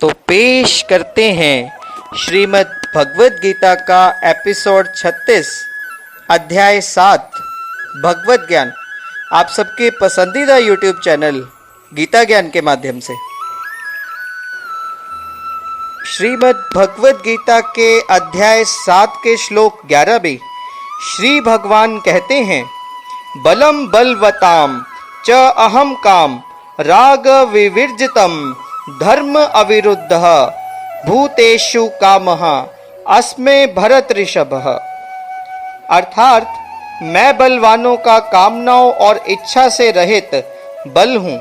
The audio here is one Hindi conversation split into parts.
तो पेश करते हैं श्रीमद् भगवद गीता का एपिसोड 36 अध्याय 7 भगवत ज्ञान आप सबके पसंदीदा यूट्यूब चैनल गीता ज्ञान के माध्यम से। श्रीमद् भगवद गीता के अध्याय 7 के श्लोक 11 में श्री भगवान कहते हैं, बलम बलवताम च अहम काम राग विवर्जितम धर्म अविरुद्धः भूतेषु कामः अस्मे भरत ऋषभः। अर्थात मैं बलवानों का कामनाओं और इच्छा से रहित बल हूँ।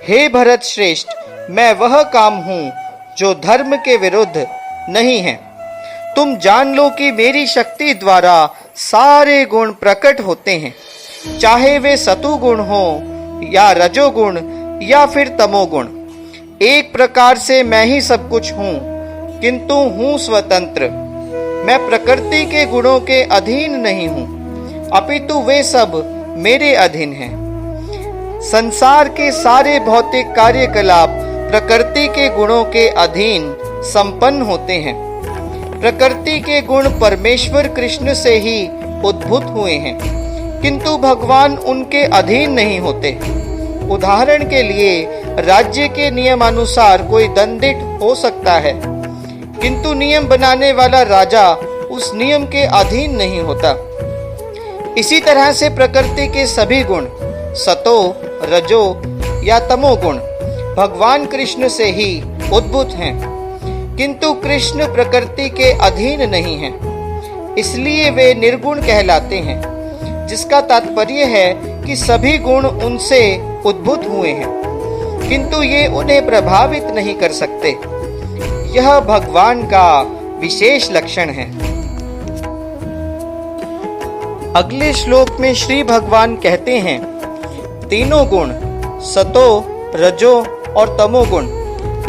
हे भरत श्रेष्ठ, मैं वह काम हूँ जो धर्म के विरुद्ध नहीं है। तुम जान लो कि मेरी शक्ति द्वारा सारे गुण प्रकट होते हैं, चाहे वे सतुगुण हो या रजोगुण या फिर तमोगुण। एक प्रकार से मैं ही सब कुछ हूँ, किंतु हूँ स्वतंत्र। मैं प्रकृति के गुणों के अधीन नहीं हूँ, अपितु वे सब मेरे अधीन हैं। संसार के सारे भौतिक कार्यकलाप प्रकृति के गुणों के अधीन संपन्न होते हैं। प्रकृति के गुण परमेश्वर कृष्ण से ही उद्भूत हुए हैं, किंतु भगवान उनके अधीन नहीं होते। उदाहरण के लिए राज्य के नियमानुसार कोई दंडित हो सकता है, किंतु नियम बनाने वाला राजा उस नियम के अधीन नहीं होता। इसी तरह से प्रकृति के सभी गुण सतो रजो या तमो गुण भगवान कृष्ण से ही उद्भूत हैं, किंतु कृष्ण प्रकृति के अधीन नहीं हैं, इसलिए वे निर्गुण कहलाते हैं, जिसका तात्पर्य है कि सभी गुण उनसे उद्भूत हुए हैं, किंतु ये उन्हें प्रभावित नहीं कर सकते। यह भगवान का विशेष लक्षण है। अगले श्लोक में श्री भगवान कहते हैं, तीनों गुण सतो रजो और तमोगुण,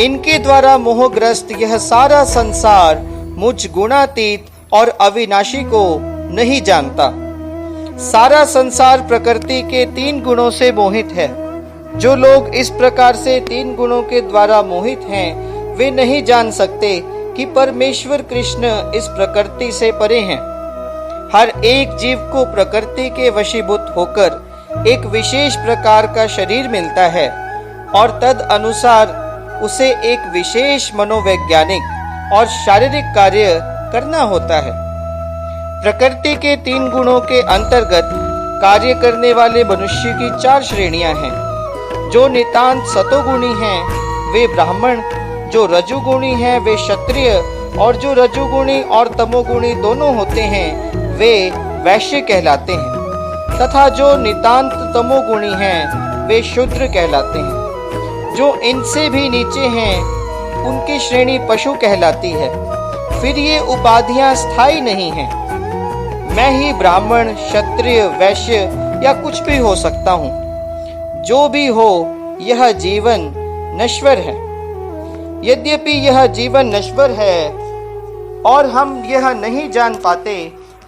इनके द्वारा मोहग्रस्त यह सारा संसार मुझ गुणातीत और अविनाशी को नहीं जानता। सारा संसार प्रकृति के 3 गुणों से मोहित है। जो लोग इस प्रकार से 3 गुणों के द्वारा मोहित हैं, वे नहीं जान सकते कि परमेश्वर कृष्ण इस प्रकृति से परे हैं। हर एक जीव को प्रकृति के वशीभूत होकर एक विशेष प्रकार का शरीर मिलता है और तद अनुसार उसे एक विशेष मनोवैज्ञानिक और शारीरिक कार्य करना होता है। प्रकृति के 3 गुणों के अंतर्गत कार्य करने वाले मनुष्य की 4 श्रेणियां हैं। जो नितांत सतोगुणी हैं वे ब्राह्मण, जो रजोगुणी हैं वे क्षत्रिय, और जो रजोगुणी और तमोगुणी दोनों होते हैं वे वैश्य कहलाते हैं, तथा जो नितांत तमोगुणी हैं वे शूद्र कहलाते हैं। जो इनसे भी नीचे हैं उनकी श्रेणी पशु कहलाती है। फिर ये उपाधियां स्थायी नहीं हैं। मैं ही ब्राह्मण, क्षत्रिय, वैश्य या कुछ भी हो सकता हूँ। जो भी हो, यह जीवन नश्वर है। यद्यपि यह जीवन नश्वर है और हम यह नहीं जान पाते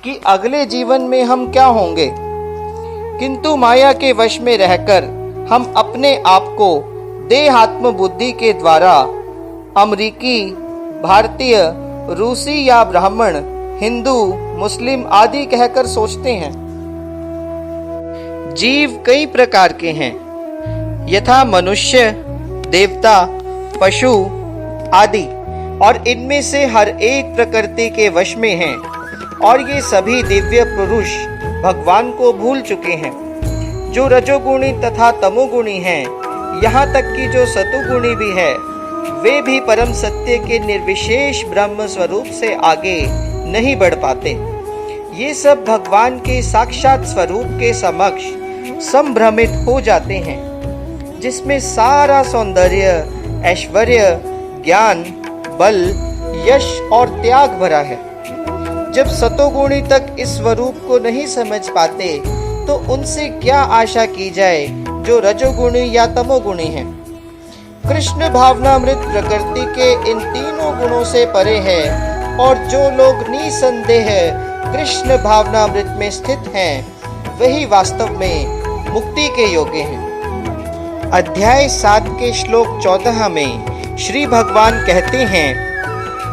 कि अगले जीवन में हम क्या होंगे, किंतु माया के वश में रहकर हम अपने आप को देहात्म बुद्धि के द्वारा अमरीकी, भारतीय, रूसी या ब्राह्मण, हिंदू, मुस्लिम आदि कहकर सोचते हैं। जीव कई प्रकार के हैं, यथा मनुष्य, देवता, पशु आदि, और इनमें से हर एक प्रकृति के वश में हैं, और ये सभी दिव्य पुरुष भगवान को भूल चुके हैं। जो रजोगुणी तथा तमोगुणी हैं, यहाँ तक कि जो सतुगुणी भी है, वे भी परम सत्य के निर्विशेष ब्रह्म स्वरूप से आगे नहीं बढ़ पाते। ये सब भगवान के साक्षात स्वरूप के समक्ष संभ्रमित हो जाते हैं, जिसमें सारा सौंदर्य, ऐश्वर्य, ज्ञान, बल, यश और त्याग भरा है। जब सतोगुणी तक इस स्वरूप को नहीं समझ पाते, तो उनसे क्या आशा की जाए जो रजोगुणी या तमोगुणी हैं। कृष्ण भावनामृत प्रकृति के इन तीनों गुणों से परे है, और जो लोग निसंदेह कृष्ण भावनामृत में स्थित हैं, वही वास्तव में मुक्ति के योग्य हैं। अध्याय 7 के श्लोक 14 में श्री भगवान कहते हैं,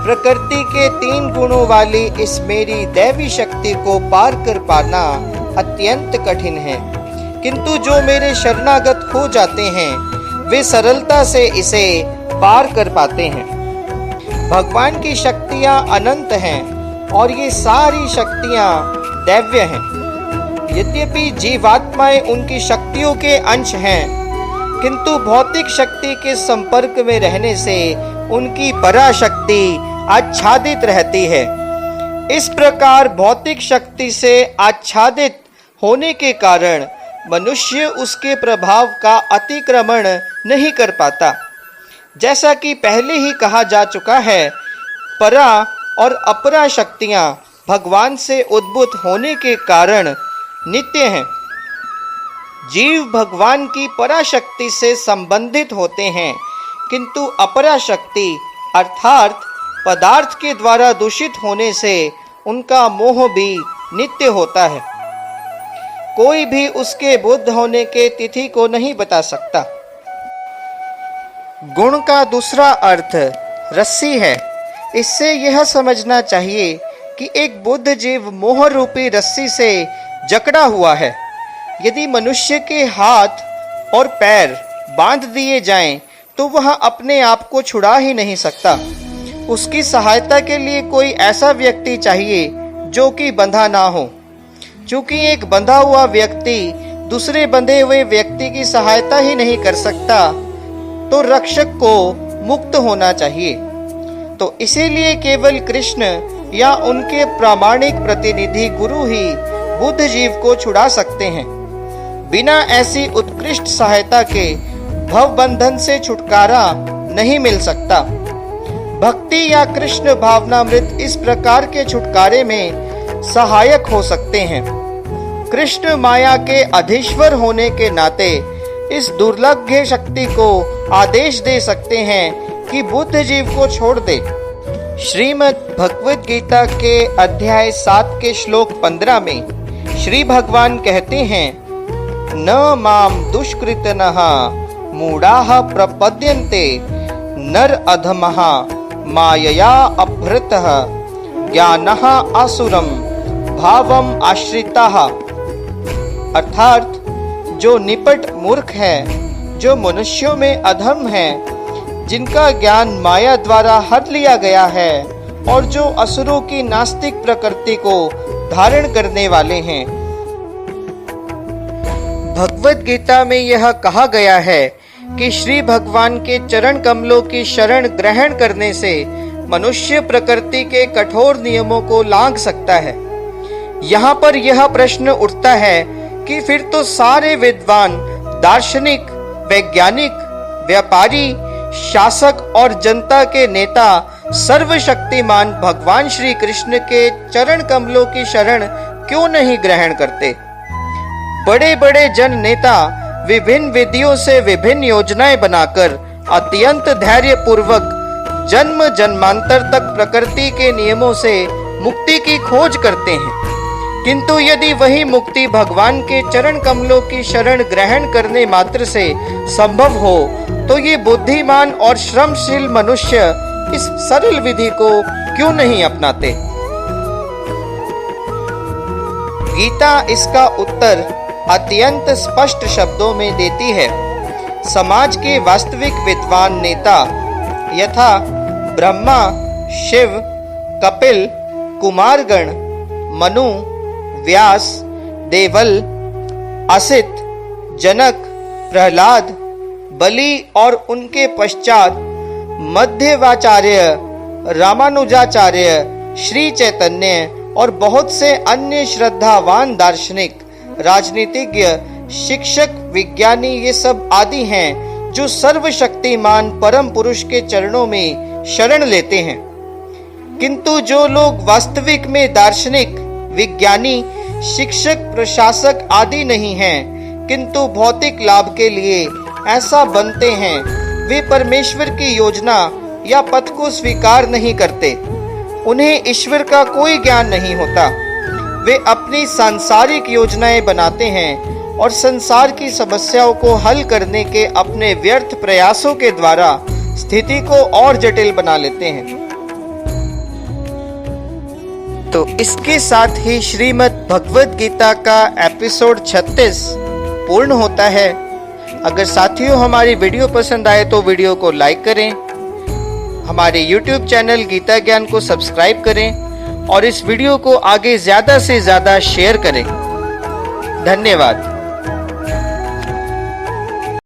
प्रकृति के 3 गुणों वाली इस मेरी दैवी शक्ति को पार कर पाना अत्यंत कठिन है, किंतु जो मेरे शरणागत हो जाते हैं वे सरलता से इसे पार कर पाते हैं। भगवान की शक्तियां अनंत हैं और ये सारी शक्तियां दैव्य हैं। यद्यपि जीवात्माएं उनकी शक्तियों के अंश हैं, किंतु भौतिक शक्ति के संपर्क में रहने से उनकी पराशक्ति आच्छादित रहती है। इस प्रकार भौतिक शक्ति से आच्छादित होने के कारण मनुष्य उसके प्रभाव का अतिक्रमण नहीं कर पाता। जैसा कि पहले ही कहा जा चुका है, परा और अपरा शक्तियां भगवान से उद्भूत होने के कारण नित्य हैं। जीव भगवान की पराशक्ति से संबंधित होते हैं, किंतु अपराशक्ति अर्थात पदार्थ के द्वारा दूषित होने से उनका मोह भी नित्य होता है। कोई भी उसके बुद्ध होने के तिथि को नहीं बता सकता। गुण का दूसरा अर्थ रस्सी है। इससे यह समझना चाहिए कि एक बुद्ध जीव मोह रूपी रस्सी से जकड़ा हुआ है। यदि मनुष्य के हाथ और पैर बांध दिए जाएं, तो वह अपने आप को छुड़ा ही नहीं सकता। उसकी सहायता के लिए कोई ऐसा व्यक्ति चाहिए जो कि बंधा ना हो। चूंकि एक बंधा हुआ व्यक्ति दूसरे बंधे हुए व्यक्ति की सहायता ही नहीं कर सकता, तो रक्षक को मुक्त होना चाहिए। तो इसीलिए केवल कृष्ण या उनके प्रामाणिक प्रतिनिधि गुरु ही बुद्ध जीव को छुड़ा सकते हैं। बिना ऐसी उत्कृष्ट सहायता के भव बंधन से छुटकारा नहीं मिल सकता। भक्ति या कृष्ण भावनामृत इस प्रकार के छुटकारे में सहायक हो सकते हैं। कृष्ण माया के अधीश्वर होने के नाते इस दुर्लभ शक्ति को आदेश दे सकते हैं कि बुद्ध जीव को छोड़ दे। श्रीमद् भगवद गीता के अध्याय 7 के श्लोक 15 में श्री भगवान कहते हैं, न माम दुष्कृतनः मूढ़ाः प्रपद्यन्ते नर अधमः मायया अपहृतः ज्ञानः आसुरम भावम आश्रिताः। अर्थात जो निपट मूर्ख है, जो मनुष्यों में अधम है, जिनका ज्ञान माया द्वारा हर लिया गया है और जो असुरों की नास्तिक प्रकृति को धारण करने वाले हैं। भगवद गीता में यह कहा गया है कि श्री भगवान के चरण कमलों की शरण ग्रहण करने से मनुष्य प्रकृति के कठोर नियमों को लांघ सकता है। यहाँ पर यह प्रश्न उठता है कि फिर तो सारे विद्वान, दार्शनिक, वैज्ञानिक, व्यापारी, शासक और जनता के नेता सर्वशक्तिमान भगवान श्री कृष्ण के चरण कमलों की शरण क्यों नहीं ग्रहण करते? बड़े बड़े जन नेता विभिन्न विधियों से विभिन्न योजनाएं बनाकर अत्यंत धैर्य पूर्वक जन्म जन्मांतर तक प्रकृति के नियमों से मुक्ति की खोज करते हैं, किंतु यदि वही मुक्ति भगवान के चरण कमलों की शरण ग्रहण करने मात्र से संभव हो, तो ये बुद्धिमान और श्रमशील मनुष्य इस सरल विधि को क्यों नहीं अपनाते? गीता इसका उत्तर अत्यंत स्पष्ट शब्दों में देती है। समाज के वास्तविक विद्वान नेता यथा ब्रह्मा, शिव, कपिल, कुमारगण, मनु, व्यास, देवल, असित, जनक, प्रहलाद, बलि और उनके पश्चात मध्वाचार्य, रामानुजाचार्य, श्री चैतन्य और बहुत से अन्य श्रद्धावान दार्शनिक, राजनीतिज्ञ, शिक्षक, विज्ञानी ये सब आदि हैं जो सर्वशक्तिमान परम पुरुष के चरणों में शरण लेते हैं। किंतु जो लोग वास्तविक में दार्शनिक, विज्ञानी, शिक्षक, प्रशासक आदि नहीं हैं, किंतु भौतिक लाभ के लिए ऐसा बनते हैं, वे परमेश्वर की योजना या पथ को स्वीकार नहीं करते। उन्हें ईश्वर का कोई ज्ञान नहीं होता। वे अपनी सांसारिक योजनाएं बनाते हैं और संसार की समस्याओं को हल करने के अपने व्यर्थ प्रयासों के द्वारा स्थिति को और जटिल बना लेते हैं। तो इसके साथ ही श्रीमद् भगवद गीता का एपिसोड 36 पूर्ण होता है। अगर साथियों हमारी वीडियो पसंद आए तो वीडियो को लाइक करें, हमारे YouTube चैनल गीता ज्ञान को सब्सक्राइब करें और इस वीडियो को आगे ज़्यादा से ज़्यादा शेयर करें। धन्यवाद।